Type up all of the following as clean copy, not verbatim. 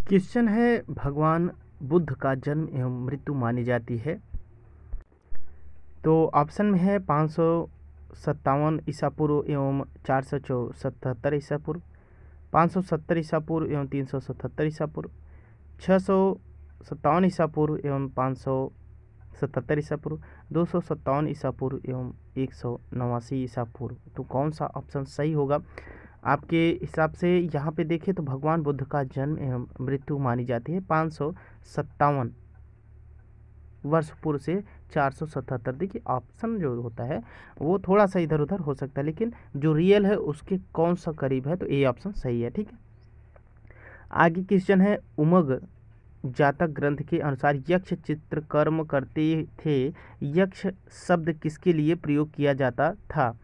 Question है, भगवान बुद्ध का जन्म एवं मृत्यु मानी जाती है। तो ऑप्शन में है 557 ईसा पूर्व एवं 477 ईसा पूर्व, 570 ईसा पूर्व एवं 377 ईसा पूर्व, 657 ईसा पूर्व एवं 577 ईसा पूर्व, 257 ईसा पूर्व एवं 189 ईसा पूर्व। तो कौन सा ऑप्शन सही होगा आपके हिसाब से? यहाँ पे देखें तो भगवान बुद्ध का जन्म एवं मृत्यु मानी जाती है 557 वर्ष पूर्व से 477। देखिए ऑप्शन जो होता है वो थोड़ा सा इधर उधर हो सकता है, लेकिन जो रियल है उसके कौन सा करीब है, तो ये ऑप्शन सही है। ठीक है, आगे क्वेश्चन है, उमग जातक ग्रंथ के अनुसार यक्ष चित्र कर्म करते थे, यक्ष शब्द किसके लिए प्रयोग किया जाता था?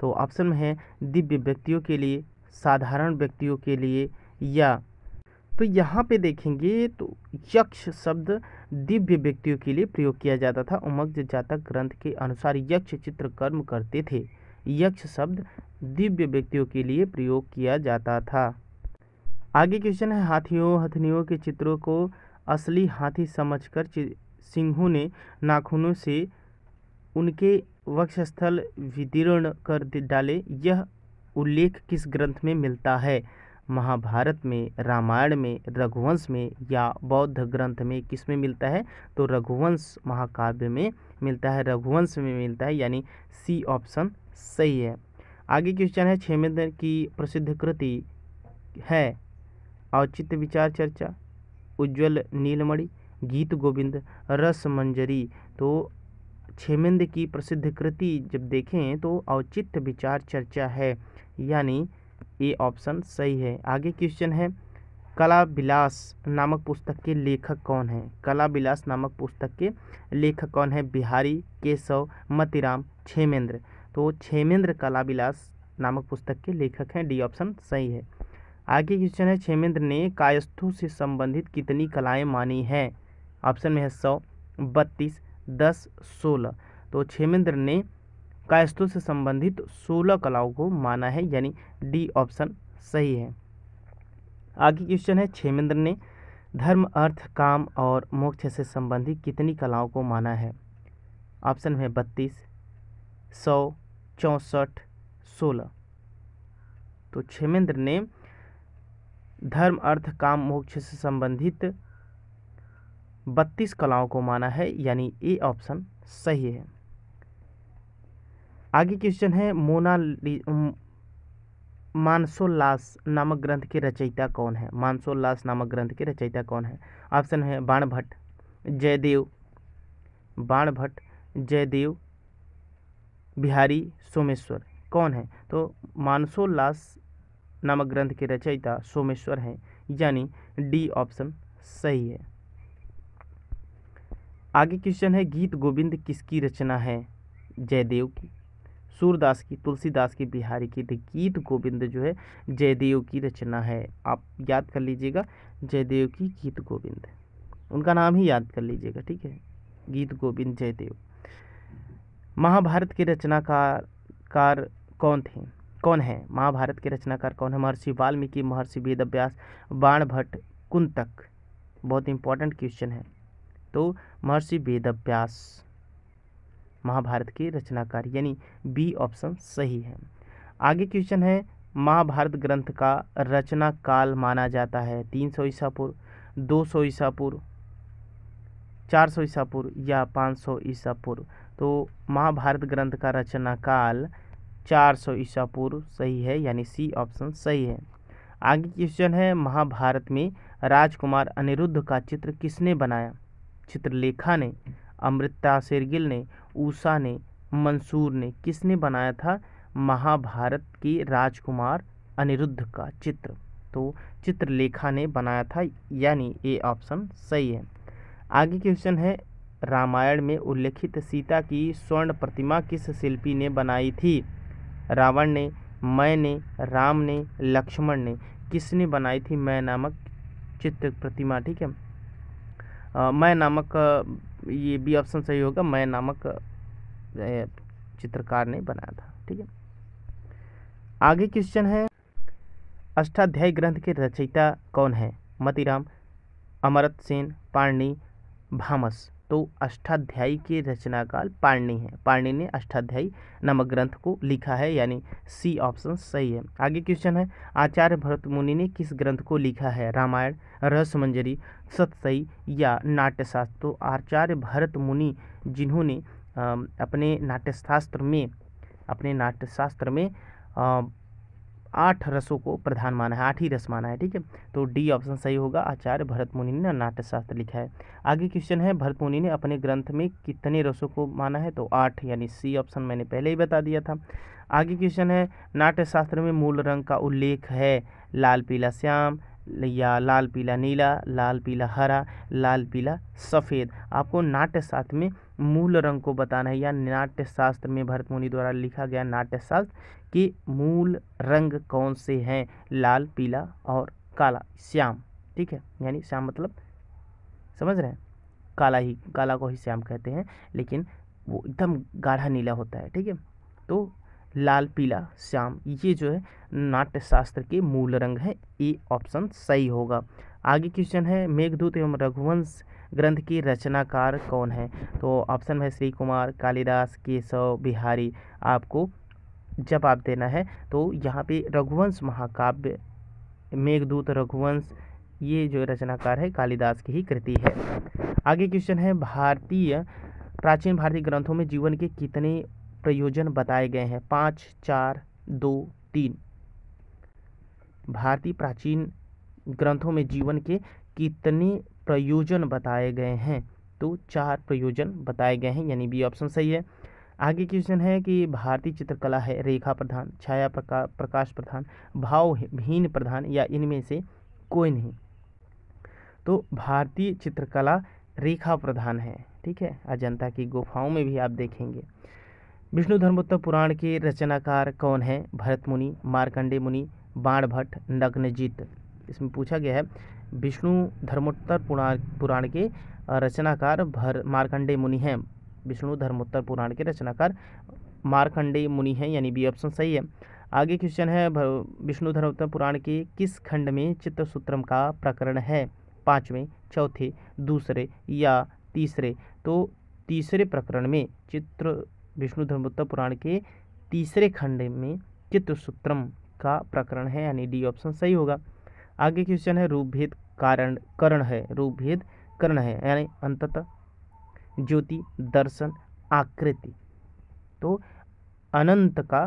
तो ऑप्शन में है दिव्य व्यक्तियों के लिए, साधारण व्यक्तियों के लिए, या तो यहाँ पे देखेंगे तो यक्ष शब्द दिव्य व्यक्तियों के लिए प्रयोग किया जाता था। उमग जातक ग्रंथ के अनुसार यक्ष चित्र कर्म करते थे, यक्ष शब्द दिव्य व्यक्तियों के लिए प्रयोग किया जाता था। आगे क्वेश्चन है, हाथियों हथनियों के चित्रों को असली हाथी समझकर सिंहों ने नाखूनों से उनके वक्षस्थल विदीर्ण कर डाले, यह उल्लेख किस ग्रंथ में मिलता है? महाभारत में, रामायण में, रघुवंश में, या बौद्ध ग्रंथ में? किस में मिलता है? तो रघुवंश महाकाव्य में मिलता है, रघुवंश में मिलता है, यानी सी ऑप्शन सही है। आगे क्वेश्चन है, क्षेमेंद्र की प्रसिद्ध कृति है औचित्य विचार चर्चा, उज्ज्वल नीलमणि, गीत गोविंद, रस मंजरी। तो क्षेमेंद्र की प्रसिद्ध कृति जब देखें तो औचित्य विचार चर्चा है, यानी ये ऑप्शन सही है। आगे क्वेश्चन है, कला विलास नामक पुस्तक के लेखक कौन है? कला विलास नामक पुस्तक के लेखक कौन है? बिहारी, केशव, मतीराम, क्षेमेंद्र। तो क्षेमेंद्र कला विलास नामक पुस्तक के लेखक हैं, डी ऑप्शन सही है। आगे क्वेश्चन है, क्षेमेंद्र ने कायस्थों से संबंधित कितनी कलाएं मानी है? ऑप्शन में है 100, 32, 10, 16। तो क्षेमेंद्र ने कायस्थों से संबंधित 16 कलाओं को माना है, यानी डी ऑप्शन सही है। आगे क्वेश्चन है, क्षेमेंद्र ने धर्म, अर्थ, काम और मोक्ष से संबंधित कितनी कलाओं को माना है? ऑप्शन में 32, 100, 64, 16। तो क्षेमेंद्र ने धर्म, अर्थ, काम, मोक्ष से संबंधित 32 कलाओं को माना है, यानी ए ऑप्शन सही है। आगे क्वेश्चन है, मानसोल्लास नामक ग्रंथ के रचयिता कौन है? मानसोल्लास नामक ग्रंथ के रचयिता कौन है? ऑप्शन है बाणभट्ट, जयदेव, बाणभट्ट, जयदेव, बिहारी, सोमेश्वर। कौन है? तो मानसोल्लास नामक ग्रंथ के रचयिता सोमेश्वर हैं, यानी डी ऑप्शन सही है। आगे क्वेश्चन है, गीत गोविंद किसकी रचना है? जयदेव की, सूरदास की, तुलसीदास की, बिहारी की। तो गीत गोविंद जो है जयदेव की रचना है, आप याद कर लीजिएगा, जयदेव की गीत गोविंद, उनका नाम ही याद कर लीजिएगा। ठीक है, गीत गोविंद जयदेव। महाभारत के रचनाकार कौन है? महाभारत के रचनाकार कौन है? महर्षि वाल्मीकि, महर्षि वेदव्यास, बाणभट्ट, कुंतक। बहुत इंपॉर्टेंट क्वेश्चन है। तो महर्षि वेदव्यास महाभारत के रचनाकार, यानी बी ऑप्शन सही है। आगे क्वेश्चन है, महाभारत ग्रंथ का रचना काल माना जाता है 300 ईसा पूर्व, 200 ईसा पूर्व, 400 ईसा पूर्व, या 500 ईसा पूर्व? तो महाभारत ग्रंथ का रचना काल 400 ईसा पूर्व सही है, यानी सी ऑप्शन सही है। आगे क्वेश्चन है, महाभारत में राजकुमार अनिरुद्ध का चित्र किसने बनाया? चित्रलेखा ने, अमृता शेरगिल ने, उषा ने, मंसूर ने। किसने बनाया था महाभारत के राजकुमार अनिरुद्ध का चित्र? तो चित्रलेखा ने बनाया था, यानी ए ऑप्शन सही है। आगे क्वेश्चन है, रामायण में उल्लेखित सीता की स्वर्ण प्रतिमा किस शिल्पी ने बनाई थी? रावण ने, मैं ने, राम ने, लक्ष्मण ने। किसने बनाई थी मैं नामक चित्र प्रतिमा? ठीक है, मैं नामक, ये बी ऑप्शन सही होगा, मैं नामक चित्रकार ने बनाया था। ठीक है, आगे क्वेश्चन है, अष्टाध्यायी ग्रंथ के रचयिता कौन है? मतीराम, अमर्त्य सेन, पाणिनि, भामस। तो अष्टाध्यायी के रचनाकार पाणिनि है। पाणिनि ने अष्टाध्यायी नामक ग्रंथ को लिखा है, यानी सी ऑप्शन सही है। आगे क्वेश्चन है, आचार्य भरत मुनि ने किस ग्रंथ को लिखा है? रामायण, रहस्यमंजरी, सतसई या नाट्यशास्त्र। तो आचार्य भरत मुनि जिन्होंने अपने नाट्यशास्त्र में 8 रसों को प्रधान माना है, 8 ही रस माना है, ठीक है। तो डी ऑप्शन सही होगा, आचार्य भरत मुनि ने नाट्यशास्त्र लिखा है। आगे क्वेश्चन है, भरत मुनि ने अपने ग्रंथ में कितने रसों को माना है? तो 8, यानी सी ऑप्शन मैंने पहले ही बता दिया था। आगे क्वेश्चन है, नाट्यशास्त्र में मूल रंग का उल्लेख है? लाल पीला श्याम या लाल पीला नीला, लाल पीला हरा, लाल पीला सफ़ेद। आपको नाट्यशास्त्र में मूल रंग को बताना है, या नाट्यशास्त्र में भरत मुनि द्वारा लिखा गया नाट्यशास्त्र के मूल रंग कौन से हैं? लाल, पीला और काला, श्याम, ठीक है। यानी श्याम मतलब समझ रहे हैं, काला को ही श्याम कहते हैं, लेकिन वो एकदम गाढ़ा नीला होता है, ठीक है। तो लाल, पीला, श्याम, ये जो है नाट्यशास्त्र के मूल रंग हैं। ए ऑप्शन सही होगा। आगे क्वेश्चन है, मेघदूत एवं रघुवंश ग्रंथ के रचनाकार कौन है? तो ऑप्शन है श्री कुमार, कालिदास, केशव बिहारी। आपको जवाब देना है। तो यहाँ पे रघुवंश महाकाव्य, मेघदूत, रघुवंश, ये जो रचनाकार है कालिदास की ही कृति है। आगे क्वेश्चन है, प्राचीन भारतीय ग्रंथों में जीवन के कितने प्रयोजन बताए गए हैं? 5, 4, 2, 3। भारतीय प्राचीन ग्रंथों में जीवन के कितने प्रयोजन बताए गए हैं? तो 4 प्रयोजन बताए गए हैं, यानी बी ऑप्शन सही है। आगे क्वेश्चन है कि भारतीय चित्रकला है रेखा प्रधान, छाया प्रकाश प्रधान, भावहीन प्रधान या इनमें से कोई नहीं। तो भारतीय चित्रकला रेखा प्रधान है, ठीक है। अजंता की गुफाओं में भी आप देखेंगे। विष्णु धर्मोत्तर पुराण के रचनाकार कौन है? भरत मुनि, मार्कंडेय मुनि, बाणभट्ट, नग्नजित। इसमें पूछा गया है, विष्णु धर्मोत्तर पुराण के रचनाकार मार्कंडेय मुनि हैं। विष्णु धर्मोत्तर पुराण के रचनाकार मार्कंडेय मुनि हैं, यानी बी ऑप्शन सही है। आगे क्वेश्चन है, विष्णु धर्मोत्तर पुराण के किस खंड में चित्रसूत्रम का प्रकरण है? 5वें, चौथे, दूसरे या तीसरे। तो तीसरे प्रकरण में विष्णु धर्मोत्तर पुराण के तीसरे खंड में चित्रसूत्रम का प्रकरण है, यानी डी ऑप्शन सही होगा। आगे क्वेश्चन है, रूपभेद करण है, यानी अंततः ज्योति, दर्शन, आकृति। तो अनंत का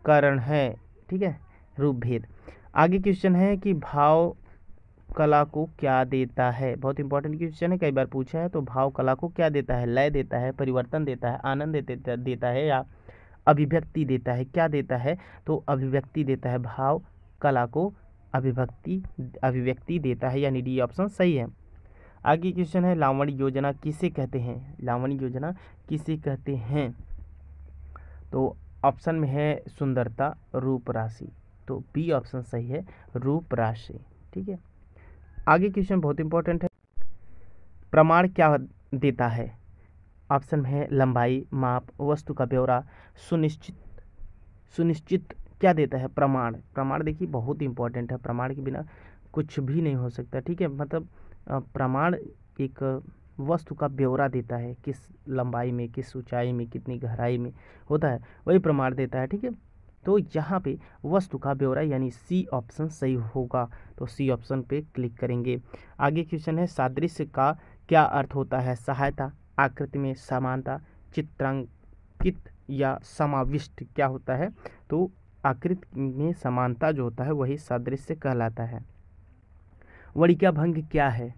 कारण है, ठीक है, रूपभेद। आगे क्वेश्चन है कि भाव कला को क्या देता है? बहुत इंपॉर्टेंट क्वेश्चन है, कई बार पूछा है। तो भाव कला को क्या देता है? लय देता है, परिवर्तन देता है, आनंद देता है या अभिव्यक्ति देता है? क्या देता है? तो अभिव्यक्ति देता है। भाव कला को अभिव्यक्ति देता है, यानी डी ऑप्शन सही है। आगे क्वेश्चन है, लावण्य योजना किसे कहते हैं? लावण्य योजना किसे कहते हैं? तो ऑप्शन में है सुंदरता, रूप राशि। तो बी ऑप्शन सही है, रूप राशि, ठीक है। आगे क्वेश्चन बहुत इंपॉर्टेंट है, प्रमाण क्या देता है? ऑप्शन में है लंबाई, माप, वस्तु का ब्यौरा, सुनिश्चित क्या देता है? प्रमाण देखिए बहुत इंपॉर्टेंट है, प्रमाण के बिना कुछ भी नहीं हो सकता, ठीक है। मतलब प्रमाण एक वस्तु का ब्यौरा देता है, किस लंबाई में, किस ऊंचाई में, कितनी गहराई में होता है, वही प्रमाण देता है, ठीक है। तो यहाँ पे वस्तु का ब्यौरा, यानी सी ऑप्शन सही होगा। तो सी ऑप्शन पे क्लिक करेंगे। आगे क्वेश्चन है, सादृश्य का क्या अर्थ होता है? सहायता, आकृति में समानता, चित्रांकित या समाविष्ट क्या होता है? तो आकृति में समानता जो होता है वही सादृश्य कहलाता है। वर्णिका भंग क्या है?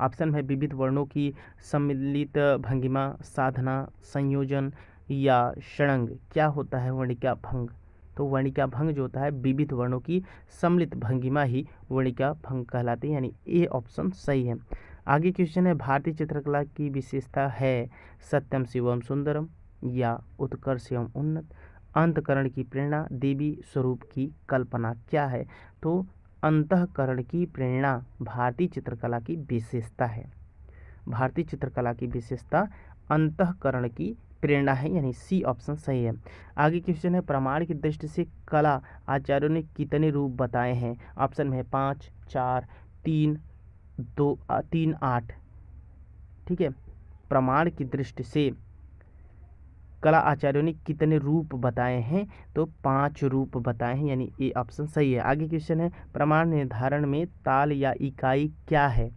ऑप्शन है विविध वर्णों की सम्मिलित भंगिमा, साधना, संयोजन या षडंग। क्या होता है वर्णिका भंग? तो वर्णिका भंग जो होता है विविध वर्णों की सम्मिलित भंगिमा ही वर्णिका भंग कहलाती है, यानी ए ऑप्शन सही है। आगे क्वेश्चन है, भारतीय चित्रकला की विशेषता है सत्यम शिवम सुंदरम या उत्कर्ष एवं उन्नत, अंतःकरण की प्रेरणा, देवी स्वरूप की कल्पना। क्या है? तो अंतःकरण की प्रेरणा भारतीय चित्रकला की विशेषता है। भारतीय चित्रकला की विशेषता अंतःकरण की प्रेरणा है, यानी सी ऑप्शन सही है। आगे क्वेश्चन है, प्रमाण की दृष्टि से कला आचार्यों ने कितने रूप बताए हैं? ऑप्शन में है 5, 4, 3:8। ठीक है, प्रमाण की दृष्टि से कला आचार्यों ने कितने रूप बताए हैं? तो 5 रूप बताए हैं, यानी ए ऑप्शन सही है। आगे क्वेश्चन है, प्रमाण निर्धारण में ताल या इकाई क्या है?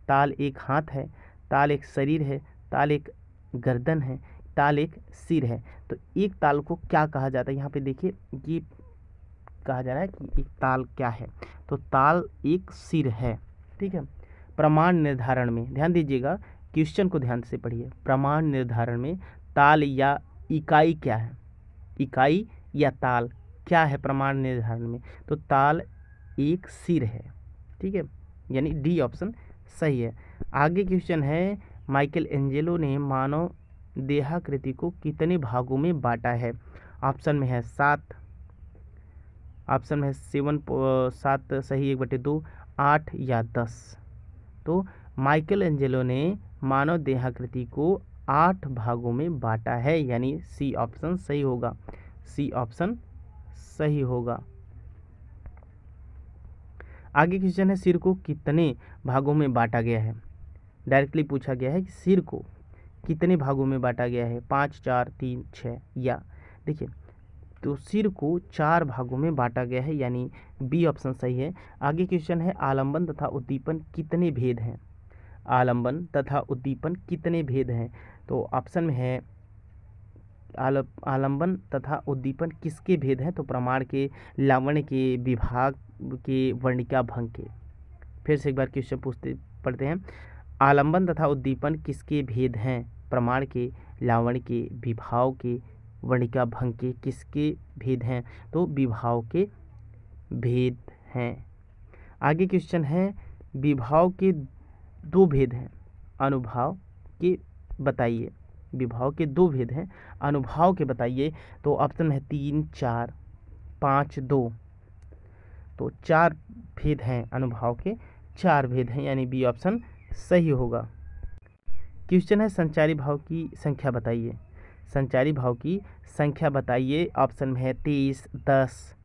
ताल एक हाथ है, ताल एक शरीर है, ताल एक गर्दन है, ताल एक सिर है। तो एक ताल को क्या कहा जाता है? यहाँ पे देखिए, ये कहा जा रहा है कि एक ताल क्या है, तो ताल एक सिर है। ठीक है, प्रमाण निर्धारण में ध्यान दीजिएगा, क्वेश्चन को ध्यान से पढ़िए। प्रमाण निर्धारण में ताल या इकाई क्या है? इकाई या ताल क्या है प्रमाण निर्धारण में? तो ताल एक सिर है। ठीक है, यानी डी ऑप्शन सही है। आगे क्वेश्चन है, माइकल एंजेलो ने मानव देहाकृति को कितने भागों में बांटा है? ऑप्शन में है 7, ऑप्शन में है 7 सही 1/2, 8 या 10। तो माइकल एंजेलो ने मानव देहाकृति को 8 भागों में बांटा है, यानी सी ऑप्शन सही होगा। सी ऑप्शन सही होगा। आगे क्वेश्चन है, सिर को कितने भागों में बांटा गया है? डायरेक्टली पूछा गया है कि सिर को कितने भागों में बांटा गया है? 5, 4, 3, 6 या देखिए, तो सिर को 4 भागों में बांटा गया है, यानी बी ऑप्शन सही है। आगे क्वेश्चन है, आलंबन तथा उद्दीपन कितने भेद हैं? आलंबन तथा उद्दीपन कितने भेद हैं? तो ऑप्शन में है आलंबन तथा उद्दीपन किसके भेद हैं? तो प्रमाण के, लावण्य के, विभाग के, वर्णिका भंग के। फिर से एक बार क्वेश्चन पढ़ते हैं, आलंबन तथा उद्दीपन किसके भेद हैं? प्रमाण के, लावण्य के, विभाव के, वर्णिका भंग के। किसके भेद हैं? तो विभाव के भेद हैं। आगे क्वेश्चन है, विभाव के 2 भेद हैं, अनुभाव के बताइए। विभाव के 2 भेद हैं, अनुभाव के बताइए। तो ऑप्शन है 3, 4, 5, 2। तो 4 भेद हैं, अनुभाव के 4 भेद हैं, यानी बी ऑप्शन सही होगा। क्वेश्चन है, संचारी भाव की संख्या बताइए। संचारी भाव की संख्या बताइए। ऑप्शन में है 23, 10,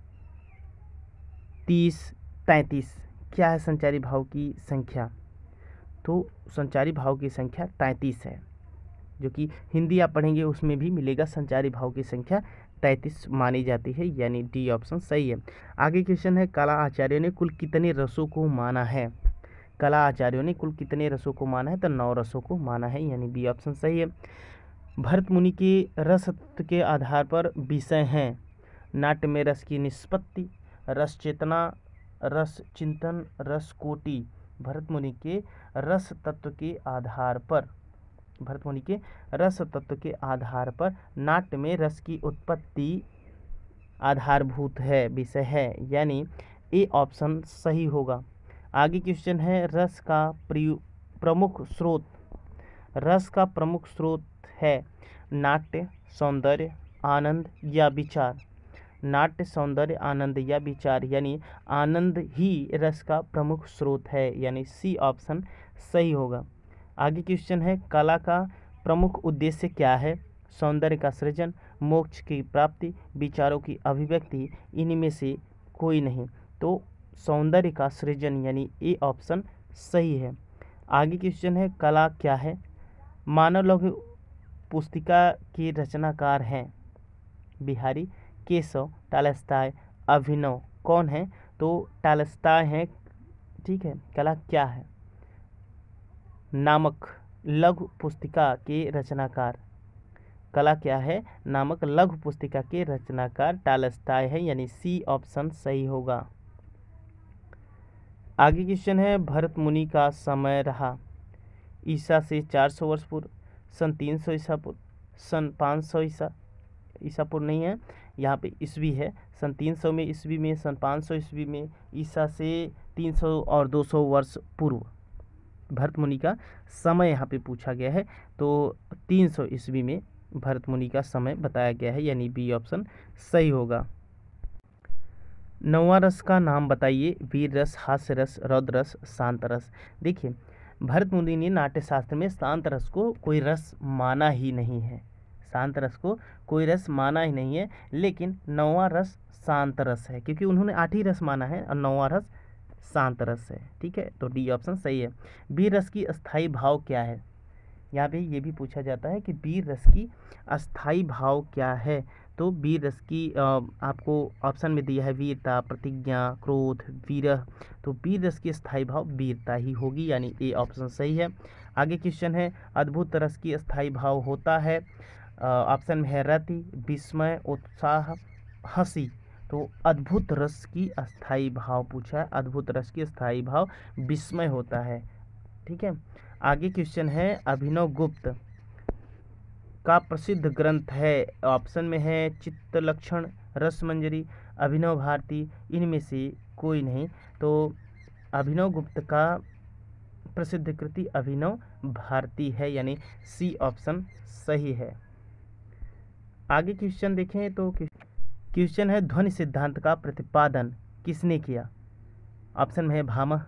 30, 33। क्या है संचारी भाव की संख्या? तो संचारी भाव की संख्या 33 है, जो कि हिंदी आप पढ़ेंगे उसमें भी मिलेगा। संचारी भाव की संख्या 33 मानी जाती है, यानी डी ऑप्शन सही है। आगे क्वेश्चन है, कला आचार्यों ने कुल कितने रसों को माना है? कला आचार्यों ने कुल कितने रसों को माना है? तो 9 रसों को माना है, यानी बी ऑप्शन सही है। भरत मुनि के रस तत्व के आधार पर विषय हैं, नाट्य में रस की निष्पत्ति, रस चेतना, रस चिंतन, रस कोटि। भरत मुनि के रस तत्व के आधार पर, भरत मुनि के रस तत्व के आधार पर नाट्य में रस की उत्पत्ति आधारभूत है, विषय है, यानी ए ऑप्शन सही होगा। आगे क्वेश्चन है, रस का प्रमुख स्रोत। रस का प्रमुख स्रोत है नाट्य, सौंदर्य, आनंद या विचार। नाट्य, सौंदर्य, आनंद या विचार, यानी आनंद ही रस का प्रमुख स्रोत है, यानी सी ऑप्शन सही होगा। आगे क्वेश्चन है, कला का प्रमुख उद्देश्य क्या है? सौंदर्य का सृजन, मोक्ष की प्राप्ति, विचारों की अभिव्यक्ति, इनमें से कोई नहीं। तो सौंदर्य का सृजन, यानी ए ऑप्शन सही है। आगे क्वेश्चन है, कला क्या है? मानव लघु पुस्तिका के रचनाकार हैं बिहारी, केशव, टॉलस्टॉय, अभिनव। कौन है? तो टॉलस्टॉय हैं। ठीक है, कला क्या है नामक लघु पुस्तिका के रचनाकार, कला क्या है नामक लघु पुस्तिका के रचनाकार टॉलस्टॉय है, यानी सी ऑप्शन सही होगा। आगे क्वेश्चन है, भरत मुनि का समय रहा ईसा से 400 वर्ष पूर्व, सन 300 ईसा पूर्व, सन 500 ईसा पूर्व नहीं है, यहाँ पे ईस्वी है। सन 300 में ईस्वी में, सन 500 ईस्वी में, ईसा से 300 और 200 वर्ष पूर्व भरत मुनि का समय यहाँ पे पूछा गया है। तो 300 ईस्वी में भरत मुनि का समय बताया गया है, यानी बी ऑप्शन सही होगा। 9वां रस का नाम बताइए। वीर रस, हास्य रस, रौद्र रस, शांत रस। देखिए, भरत मुनि ने नाट्य शास्त्र में शांत रस को कोई रस माना ही नहीं है, शांत रस को कोई रस माना ही नहीं है, लेकिन 9वां रस शांत रस है, क्योंकि उन्होंने 8 ही रस माना है और 9वां रस शांत रस है। ठीक है, तो डी ऑप्शन सही है। वीर रस की अस्थाई भाव क्या है? यहाँ पे ये भी पूछा जाता है कि वीर रस की अस्थाई भाव क्या है। तो वीर रस की आपको ऑप्शन में दिया है वीरता, प्रतिज्ञा, क्रोध, विरह। तो वीर रस की अस्थाई भाव वीरता ही होगी, यानी ए ऑप्शन सही है। आगे क्वेश्चन है, अद्भुत रस की अस्थाई भाव होता है। ऑप्शन में है रति, विस्मय, उत्साह, हंसी। तो अद्भुत रस की अस्थाई भाव पूछा है, अद्भुत रस की अस्थाई भाव विस्मय होता है। ठीक है, आगे क्वेश्चन है, अभिनव गुप्त का प्रसिद्ध ग्रंथ है। ऑप्शन में है चित्तलक्षण, रसमंजरी, अभिनव भारती, इनमें से कोई नहीं। तो अभिनव गुप्त का प्रसिद्ध कृति अभिनव भारती है, यानी सी ऑप्शन सही है। आगे क्वेश्चन देखें तो क्वेश्चन है, ध्वनि सिद्धांत का प्रतिपादन किसने किया? ऑप्शन में है भामह,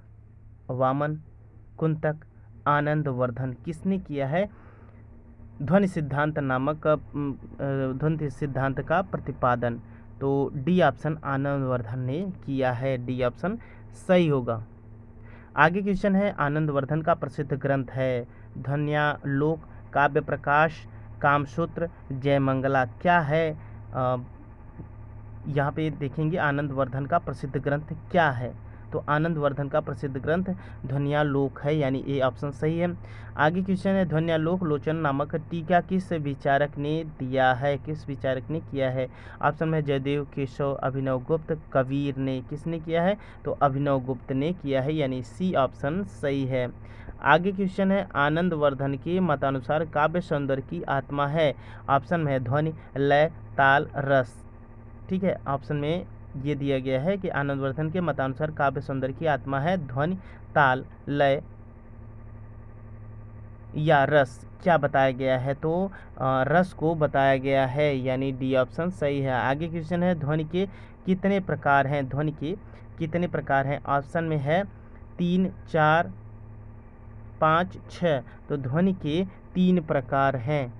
वामन, कुंतक, आनंदवर्धन। किसने किया है ध्वनि सिद्धांत नामक ध्वनि सिद्धांत का प्रतिपादन? तो डी ऑप्शन आनंदवर्धन ने किया है, डी ऑप्शन सही होगा। आगे क्वेश्चन है, आनंदवर्धन का प्रसिद्ध ग्रंथ है ध्वन्यालोक, काव्य प्रकाश, कामसूत्र, जयमंगला। क्या है यहाँ पे देखेंगे आनंदवर्धन का प्रसिद्ध ग्रंथ क्या है। तो आनंदवर्धन का प्रसिद्ध ग्रंथ ध्वन्यालोक है, यानी ए ऑप्शन सही है। आगे क्वेश्चन है, ध्वन्यालोक लोचन नामक टीका किस विचारक ने दिया है? किस विचारक ने किया है? ऑप्शन में जयदेव, केशव, अभिनव गुप्त, कबीर ने। किसने किया है? तो अभिनव गुप्त ने किया है, यानी सी ऑप्शन सही है। आगे क्वेश्चन है, आनंदवर्धन के मतानुसार काव्य सौंदर्य की आत्मा है। ऑप्शन में है ध्वनि, लय, ताल, रस। ठीक है, ऑप्शन में ये दिया गया है कि आनंदवर्धन के मतानुसार काव्य सौंदर्य की आत्मा है ध्वनि, ताल, लय या रस। क्या बताया गया है? तो रस को बताया गया है, यानी डी ऑप्शन सही है। आगे क्वेश्चन है, ध्वनि के कितने प्रकार हैं? ध्वनि के कितने प्रकार हैं? ऑप्शन में है 3, 4, 5, 6। तो ध्वनि के 3 प्रकार हैं।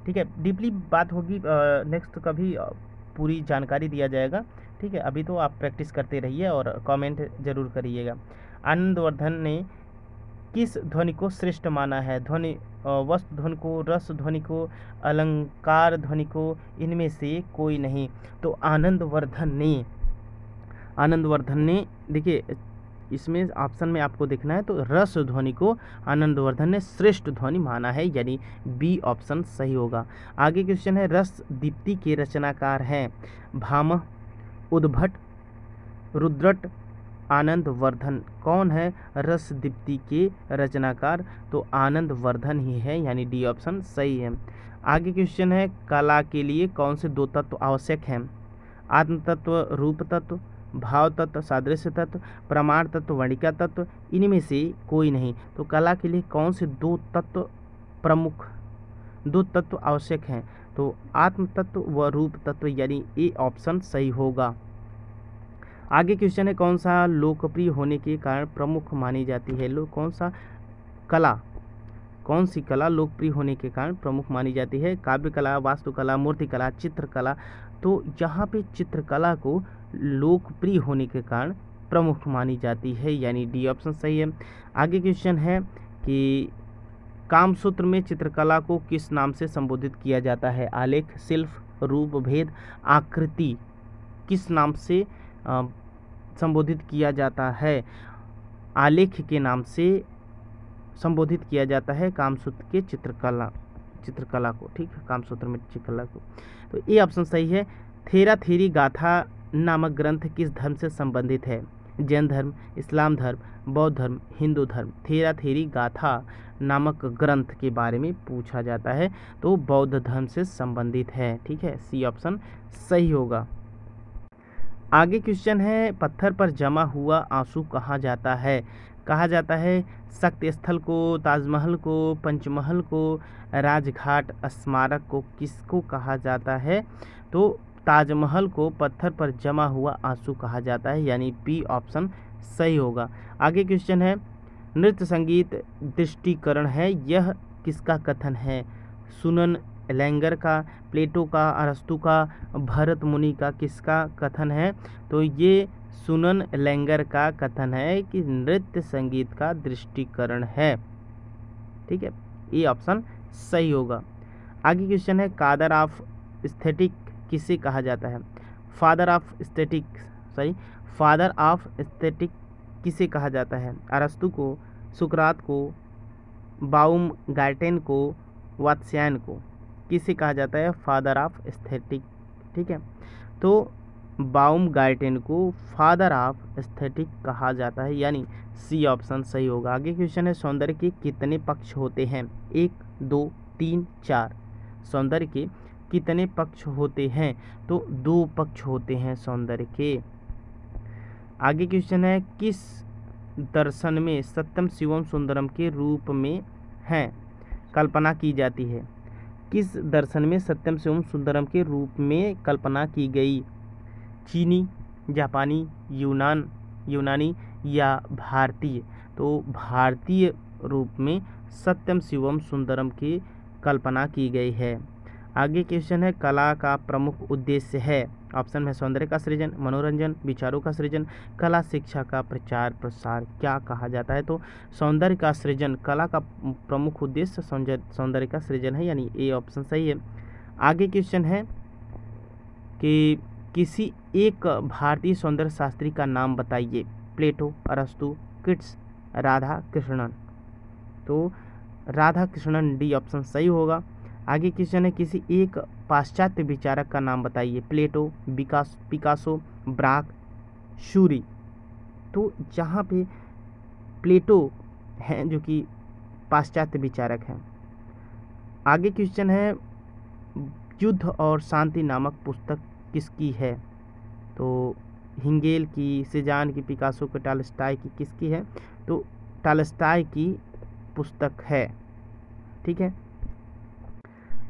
ठीक है, डीपली बात होगी नेक्स्ट कभी पूरी जानकारी दिया जाएगा। ठीक है, अभी तो आप प्रैक्टिस करते रहिए और कमेंट जरूर करिएगा। आनंदवर्धन ने किस ध्वनि को श्रेष्ठ माना है? ध्वनि वस्तु ध्वनि को, रस ध्वनि को, अलंकार ध्वनि को, इनमें से कोई नहीं। तो आनंदवर्धन ने देखिए इसमें ऑप्शन में आपको देखना है, तो रस ध्वनि को आनंदवर्धन ने श्रेष्ठ ध्वनि माना है, यानी बी ऑप्शन सही होगा। आगे क्वेश्चन है, रस दीप्ति के रचनाकार हैं भामह, उद्भट, रुद्रट, आनंदवर्धन। कौन है रस दीप्ति के रचनाकार? तो आनंदवर्धन ही है, यानी डी ऑप्शन सही है। आगे क्वेश्चन है, कला के लिए कौन से 2 तत्व आवश्यक हैं? आत्म तत्व, रूप तत्व, भाव तत्व, सादृश्य तत्व, प्रमाण तत्व, वर्णिका तत्व, इनमें से कोई नहीं। तो कला के लिए कौन से 2 तत्व प्रमुख 2 तत्व आवश्यक हैं? तो आत्म तत्व व रूप तत्व, यानी ए ऑप्शन सही होगा। आगे क्वेश्चन है, कौन सा लोकप्रिय होने के कारण प्रमुख मानी जाती है? कौन सी कला लोकप्रिय होने के कारण प्रमुख मानी जाती है? काव्य कला, वास्तुकला, मूर्तिकला, चित्रकला। तो यहाँ पे चित्रकला को लोकप्रिय होने के कारण प्रमुख मानी जाती है, यानी डी ऑप्शन सही है। आगे क्वेश्चन है कि कामसूत्र में चित्रकला को किस नाम से संबोधित किया जाता है? आलेख, शिल्प, रूप, भेद, आकृति। किस नाम से संबोधित किया जाता है? आलेख के नाम से संबोधित किया जाता है कामसूत्र के चित्रकला को। ठीक है, कामसूत्र में चित्रकला को। तो ये ऑप्शन सही है। थेरा थेरी गाथा नामक ग्रंथ किस धर्म से संबंधित है? जैन धर्म, इस्लाम धर्म, बौद्ध धर्म, हिंदू धर्म। थेरा थेरी गाथा नामक ग्रंथ के बारे में पूछा जाता है, तो बौद्ध धर्म से संबंधित है। ठीक है, सी ऑप्शन सही होगा। आगे क्वेश्चन है, पत्थर पर जमा हुआ आंसू कहा जाता है? कहा जाता है शक्ति स्थल को, ताजमहल को, पंचमहल को, राजघाट स्मारक को। किसको कहा जाता है? तो ताजमहल को पत्थर पर जमा हुआ आंसू कहा जाता है, यानी बी ऑप्शन सही होगा। आगे क्वेश्चन है, नृत्य संगीत दृष्टिकरण है, यह किसका कथन है? सुनन एलेंगर का, प्लेटो का, अरस्तु का, भरत मुनि का। किसका कथन है? तो ये सुनन लेंगर का कथन है कि नृत्य संगीत का दृष्टिकरण है। ठीक है, ये ऑप्शन सही होगा। आगे क्वेश्चन है, फादर ऑफ एस्थेटिक किसे कहा जाता है? फादर ऑफ एस्थेटिक किसे कहा जाता है? अरस्तु को, सुकरात को, बाउमगार्टेन को, वात्स्यायन को? किसे कहा जाता है फादर ऑफ एस्थेटिक? ठीक है, तो बाउमगार्टेन को फादर ऑफ एस्थेटिक कहा जाता है, यानी सी ऑप्शन सही होगा। आगे क्वेश्चन है, सौंदर्य के कितने पक्ष होते हैं? 1, 2, 3, 4। सौंदर्य के कितने पक्ष होते हैं? तो 2 पक्ष होते हैं सौंदर्य के। आगे क्वेश्चन है, किस दर्शन में सत्यम शिवम सुंदरम के रूप में है कल्पना की जाती है? किस दर्शन में सत्यम शिवम सुंदरम के रूप में कल्पना की गई? चीनी, जापानी, यूनानी या भारतीय? तो भारतीय रूप में सत्यम शिवम सुंदरम की कल्पना की गई है। आगे क्वेश्चन है, कला का प्रमुख उद्देश्य है? ऑप्शन में सौंदर्य का सृजन, मनोरंजन, विचारों का सृजन, कला शिक्षा का प्रचार प्रसार क्या कहा जाता है? तो सौंदर्य का सृजन, कला का प्रमुख उद्देश्य सौंदर्य का सृजन है, यानी ए ऑप्शन सही है। आगे क्वेश्चन है कि किसी एक भारतीय सौंदर्य शास्त्री का नाम बताइए। प्लेटो, अरस्तु, किट्स, राधा कृष्णन? तो राधा कृष्णन डी ऑप्शन सही होगा। आगे क्वेश्चन है, किसी एक पाश्चात्य विचारक का नाम बताइए। प्लेटो, पिकासो, ब्राक, शूरी? तो जहाँ पे प्लेटो हैं जो कि पाश्चात्य विचारक हैं। आगे क्वेश्चन है, युद्ध और शांति नामक पुस्तक किसकी है? तो हिंगेल की, सेजान की, पिकासो की, टॉलस्टॉय की? किसकी है? तो टॉलस्टॉय की पुस्तक है। ठीक है,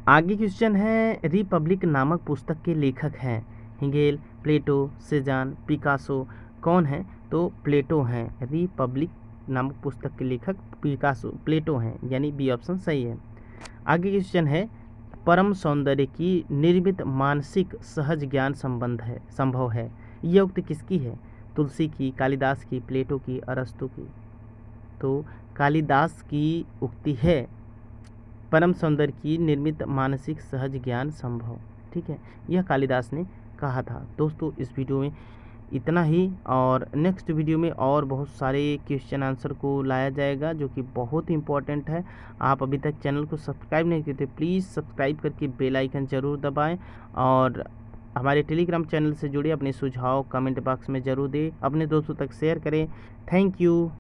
आगे क्वेश्चन है, रिपब्लिक नामक पुस्तक के लेखक हैं? हिंगेल, प्लेटो, सेजान, पिकासो? कौन है? तो प्लेटो हैं। रिपब्लिक नामक पुस्तक के लेखक प्लेटो हैं, यानी बी ऑप्शन सही है। आगे क्वेश्चन है, परम सौंदर्य की निर्मित मानसिक सहज ज्ञान संभव है, यह उक्ति किसकी है? तुलसी की, कालिदास की, प्लेटो की, अरस्तु की? तो कालिदास की उक्ति है, परम सौंदर्य की निर्मित मानसिक सहज ज्ञान संभव। ठीक है, यह कालिदास ने कहा था। दोस्तों, इस वीडियो में इतना ही, और नेक्स्ट वीडियो में और बहुत सारे क्वेश्चन आंसर को लाया जाएगा जो कि बहुत ही इंपॉर्टेंट है। आप अभी तक चैनल को सब्सक्राइब नहीं किए थे, प्लीज़ सब्सक्राइब करके बेल आइकन ज़रूर दबाएं, और हमारे टेलीग्राम चैनल से जुड़े अपने सुझाव कमेंट बॉक्स में ज़रूर दें, अपने दोस्तों तक शेयर करें। Thank you.